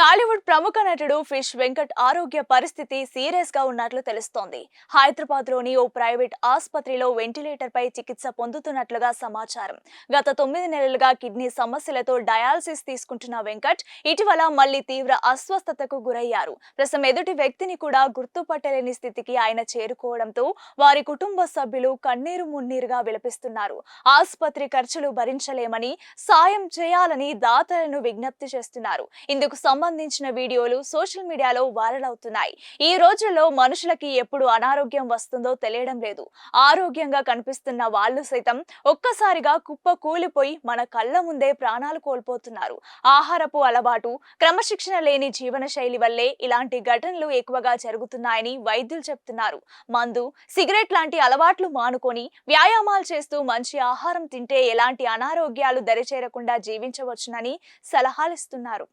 టాలీవుడ్ ప్రముఖ నటుడు ఫిష్ వెంకట్ ఆరోగ్య పరిస్థితి సీరియస్ గా ఉన్నట్లు తెలుస్తోంది. హైదరాబాద్ లోని ఓ ప్రైవేట్ ఆసుపత్రిలో వెంటిలేటర్ పై చికిత్స పొందుతున్నట్లుగా సమాచారం. గత 9 నెలలుగా కిడ్నీ సమస్యలతో డయాలసిస్ తీసుకుంటున్న వెంకట్ ఇటీవల మళ్లీ తీవ్ర అస్వస్థతకు గురయ్యారు. ప్రస్తుతం ఎదుటి వ్యక్తిని కూడా గుర్తుపట్టలేని స్థితికి ఆయన చేరుకోవడంతో వారి కుటుంబ సభ్యులు కన్నీరు మున్నీరుగా విలపిస్తున్నారు. ఆసుపత్రి ఖర్చులు భరించలేమని సాయం చేయాలని దాతలను విజ్ఞప్తి చేస్తున్నారు. ఇందుకు సంబంధించిన వీడియోలు సోషల్ మీడియాలో వైరల్ అవుతున్నాయి. ఈ రోజుల్లో మనుషులకి ఎప్పుడు అనారోగ్యం వస్తుందో తెలియడం లేదు. ఆరోగ్యంగా కనిపిస్తున్న వాళ్ళు సైతం ఒక్కసారిగా కుప్ప కూలిపోయి మన కళ్ళ ముందే ప్రాణాలు కోల్పోతున్నారు. ఆహారపు అలవాటు, క్రమశిక్షణ లేని జీవన శైలి వల్లే ఇలాంటి ఘటనలు ఎక్కువగా జరుగుతున్నాయని వైద్యులు చెప్తున్నారు. మందు, సిగరెట్ లాంటి అలవాట్లు మానుకొని వ్యాయామాలు చేస్తూ మంచి ఆహారం తింటే ఎలాంటి అనారోగ్యాలు దరిచేరకుండా జీవించవచ్చునని సలహాలిస్తున్నారు.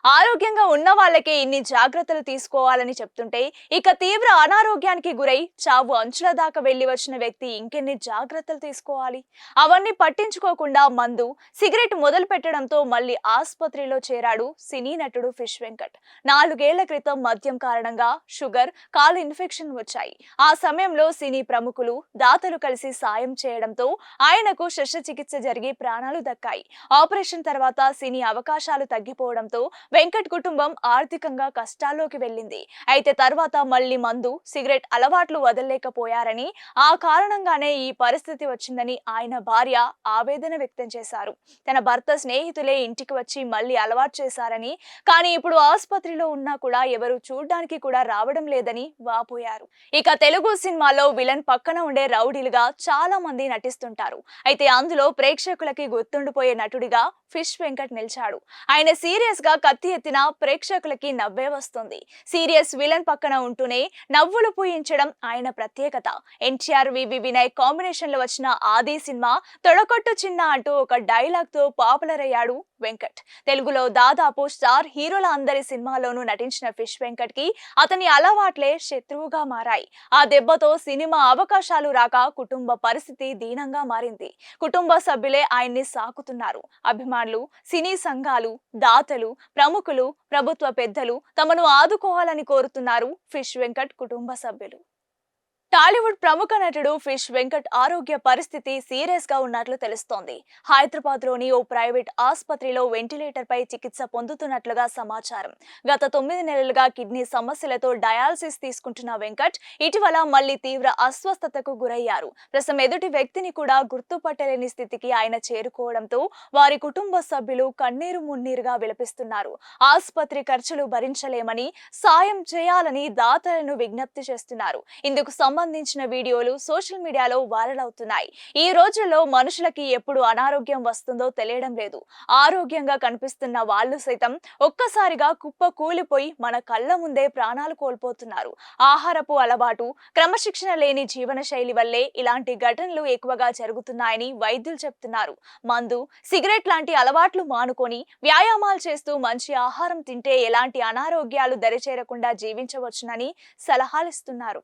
ఆరోగ్యంగా ఉన్న వాళ్ళకే ఇన్ని జాగ్రత్తలు తీసుకోవాలని చెప్తుంటే ఇక తీవ్ర అనారోగ్యానికి గురై చావు అంచుల దాకా వెళ్లి వచ్చిన వ్యక్తి ఇంకెన్ని జాగ్రత్తలు తీసుకోవాలి? అవన్నీ పట్టించుకోకుండా మందు, సిగరెట్ మొదలు పెట్టడంతో మళ్లీ ఆసుపత్రిలో చేరాడు సినీ నటుడు ఫిష్ వెంకట్. 4 ఏళ్ల క్రితం మద్యం కారణంగా షుగర్, కాలు ఇన్ఫెక్షన్ వచ్చాయి. ఆ సమయంలో సినీ ప్రముఖులు, దాతలు కలిసి సాయం చేయడంతో ఆయనకు శస్త్రచికిత్స జరిగి ప్రాణాలు దక్కాయి. ఆపరేషన్ తర్వాత సినీ అవకాశాలు తగ్గిపోవడంతో వెంకట్ కుటుంబం ఆర్థికంగా కష్టాల్లోకి వెళ్ళింది. అయితే తర్వాత మళ్లీ మందు, సిగరెట్ అలవాట్లు వదలలేకపోయారని, ఆ కారణంగానే ఈ పరిస్థితి వచ్చిందని ఆయన భార్య ఆవేదన వ్యక్తం చేశారు. తన భర్త స్నేహితులే ఇంటికి వచ్చి మళ్లీ అలవాటు చేశారని, కానీ ఇప్పుడు ఆసుపత్రిలో ఉన్నా కూడా ఎవరు చూడ్డానికి కూడా రావడం లేదని వాపోయారు. ఇక తెలుగు సినిమాలో విలన్ పక్కన ఉండే రౌడీలుగా చాలా మంది నటిస్తుంటారు. అయితే అందులో ప్రేక్షకులకి గుర్తుండిపోయే నటుడిగా ఫిష్ వెంకట్ నిలిచాడు. ఆయన సీరియస్ గా కత్తి ఎత్తిన ప్రేక్షకులకి నవ్వే వస్తుంది. సీరియస్ విలన్ పక్కన ఉంటూనే నవ్వులు పూయించడం ఆయన ప్రత్యేకత. ఎన్టీఆర్, వివి వినయ్ కాంబినేషన్ లో వచ్చిన ఆది సినిమా తొడకొట్టు చిన్న అంటూ ఒక డైలాగ్ తో పాపులర్ అయ్యాడు వెంకట్. తెలుగులో దాదాపు స్టార్ హీరోల అందరి సినిమాలోనూ నటించిన ఫిష్ వెంకట్ కి అతని అలవాట్లే శత్రువుగా మారాయి. ఆ దెబ్బతో సినిమా అవకాశాలు రాక కుటుంబ పరిస్థితి దీనంగా మారింది. కుటుంబ సభ్యులే ఆయన్ని సాకుతున్నారు. అభిమానులు, సినీ సంఘాలు, దాతలు, ప్రముఖులు, ప్రభుత్వ పెద్దలు తమను ఆదుకోవాలని కోరుతున్నారు ఫిష్ వెంకట్ కుటుంబ సభ్యులు. టాలీవుడ్ ప్రముఖ నటుడు ఫిష్ వెంకట్ ఆరోగ్య పరిస్థితి సీరియస్ గా ఉన్నట్లు తెలుస్తోంది. హైదరాబాద్ లోని ఓ ప్రైవేట్ ఆసుపత్రిలో వెంటిలేటర్ పై చికిత్స పొందుతున్నట్లుగా సమాచారం. గత 9 నెలలుగా కిడ్నీ సమస్యలతో డయాలసిస్ తీసుకుంటున్న వెంకట్ ఇటీవల మళ్లీ తీవ్ర అస్వస్థతకు గురయ్యారు. ప్రస్తుతం ఎదుటి వ్యక్తిని కూడా గుర్తుపట్టలేని స్థితికి ఆయన చేరుకోవడంతో వారి కుటుంబ సభ్యులు కన్నీరు మున్నీరుగా విలపిస్తున్నారు. ఆసుపత్రి ఖర్చులు భరించలేమని సాయం చేయాలని దాతలను విజ్ఞప్తి చేస్తున్నారు. ఇందుకు సంబంధించిన వీడియోలు సోషల్ మీడియాలో వైరల్ అవుతున్నాయి. ఈ రోజుల్లో మనుషులకి ఎప్పుడు అనారోగ్యం వస్తుందో తెలియడం లేదు. ఆరోగ్యంగా కనిపిస్తున్న వాళ్ళు సైతం ఒక్కసారిగా కుప్ప కూలిపోయి మన కళ్ళ ముందే ప్రాణాలు కోల్పోతున్నారు. ఆహారపు అలవాటు, క్రమశిక్షణ లేని జీవన శైలి వల్లే ఇలాంటి ఘటనలు ఎక్కువగా జరుగుతున్నాయని వైద్యులు చెప్తున్నారు. మందు, సిగరెట్ లాంటి అలవాట్లు మానుకొని వ్యాయామాలు చేస్తూ మంచి ఆహారం తింటే ఎలాంటి అనారోగ్యాలు దరిచేరకుండా జీవించవచ్చునని సలహాలిస్తున్నారు.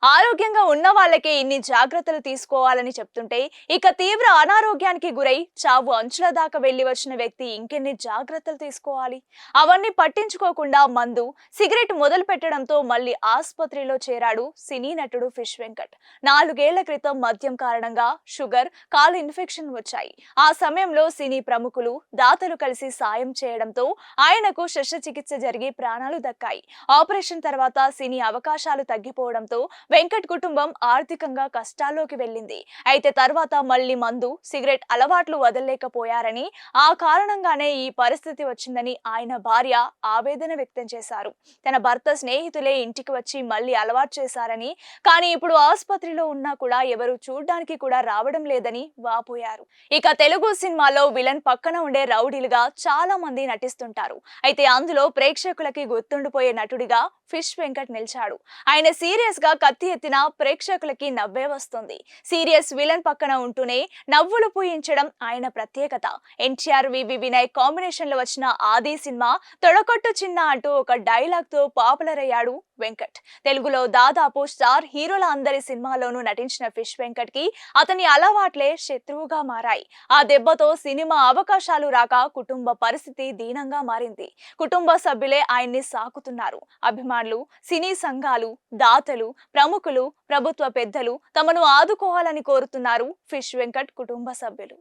ఆరోగ్యంగా ఉన్న వాళ్ళకే ఇన్ని జాగ్రత్తలు తీసుకోవాలని చెప్తుంటే ఇక తీవ్ర అనారోగ్యానికి గురై చావు అంచుల దాకా వెళ్లి వచ్చిన వ్యక్తి ఇంకెన్ని జాగ్రత్తలు తీసుకోవాలి? అవన్నీ పట్టించుకోకుండా మందు, సిగరెట్ మొదలు పెట్టడంతో మళ్లీ ఆసుపత్రిలో చేరాడు సినీ నటుడు ఫిష్ వెంకట్. 4 ఏళ్ల క్రితం మద్యం కారణంగా షుగర్, కాలు ఇన్ఫెక్షన్ వచ్చాయి. ఆ సమయంలో సినీ ప్రముఖులు, దాతలు కలిసి సాయం చేయడంతో ఆయనకు శస్త్రచికిత్స జరిగి ప్రాణాలు దక్కాయి. ఆపరేషన్ తర్వాత సినీ అవకాశాలు తగ్గిపోవడంతో వెంకట్ కుటుంబం ఆర్థికంగా కష్టాల్లోకి వెళ్ళింది. అయితే తర్వాత మళ్లీ మందు, సిగరెట్ అలవాట్లు వదలలేకపోయారని, ఆ కారణంగానే ఈ పరిస్థితి వచ్చిందని ఆయన భార్య ఆవేదన వ్యక్తం చేశారు. తన భర్త స్నేహితులే ఇంటికి వచ్చి మళ్లీ అలవాటు చేశారని, కానీ ఇప్పుడు ఆసుపత్రిలో ఉన్నా కూడా ఎవరు చూడ్డానికి కూడా రావడం లేదని వాపోయారు. ఇక తెలుగు సినిమాలో విలన్ పక్కన ఉండే రౌడీలుగా చాలా మంది నటిస్తుంటారు. అయితే అందులో ప్రేక్షకులకి గుర్తుండిపోయే నటుడిగా ఫిష్ వెంకట్ నిలిచాడు. ఆయన సీరియస్ గా కత్తి ఎత్తిన ప్రేక్షకులకి నవ్వే వస్తుంది. సీరియస్ విలన్ పక్కన ఉంటూనే నవ్వులు పూయించడం ఆయన ప్రత్యేకత. ఎన్టీఆర్, వివి వినయ్ కాంబినేషన్ లో వచ్చిన ఆది సినిమా తొడకొట్టు చిన్న అంటూ ఒక డైలాగ్ తో పాపులర్ అయ్యాడు వెంకట్. తెలుగులో దాదాపు స్టార్ హీరోల అందరి సినిమాలోనూ నటించిన ఫిష్ వెంకట్ కి అతని అలవాట్లే శత్రువుగా మారాయి. ఆ దెబ్బతో సినిమా అవకాశాలు రాక కుటుంబ పరిస్థితి దీనంగా మారింది. కుటుంబ సభ్యులే ఆయన్ని సాకుతున్నారు. అభిమానులు, సినీ సంఘాలు, దాతలు, ప్రముఖులు, ప్రభుత్వ పెద్దలు తమను ఆదుకోవాలని కోరుతున్నారు ఫిష్ వెంకట్ కుటుంబ సభ్యులు.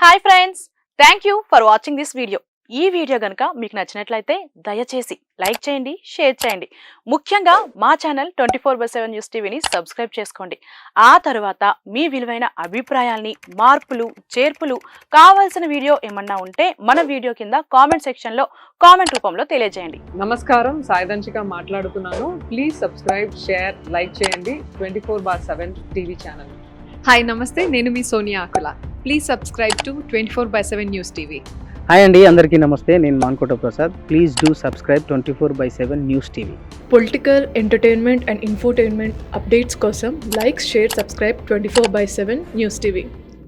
Hi friends, thank you for watching this video. ఈ వీడియో కనుక మీకు నచ్చినట్లయితే దయచేసి లైక్ చేయండి, షేర్ చేయండి. ముఖ్యంగా మా ఛానల్ 24/7 న్యూస్ టీవీని సబ్స్క్రైబ్ చేసుకోండి. ఆ తర్వాత మీ విలువైన అభిప్రాయాల్ని, మార్పులు, చేర్పులు, కావాల్సిన వీడియో ఏమన్నా ఉంటే మన వీడియో కింద కామెంట్ సెక్షన్లో కామెంట్ రూపంలో తెలియజేయండి. నమస్కారం, సాయిదంచిక మాట్లాడుతున్నాను. ప్లీజ్ సబ్స్క్రైబ్, షేర్, లైక్ చేయండి 24/7 టీవీ ఛానల్. హాయ్ నమస్తే, నేను మీ Sonia Akula. Please subscribe to 24/7 news TV. Hi అండి, అందరికీ నమస్తే. నేను Mankota Prasad. Please do subscribe 24/7 news TV. Political, entertainment and infotainment updates కోసం like, share, subscribe 24/7 news TV.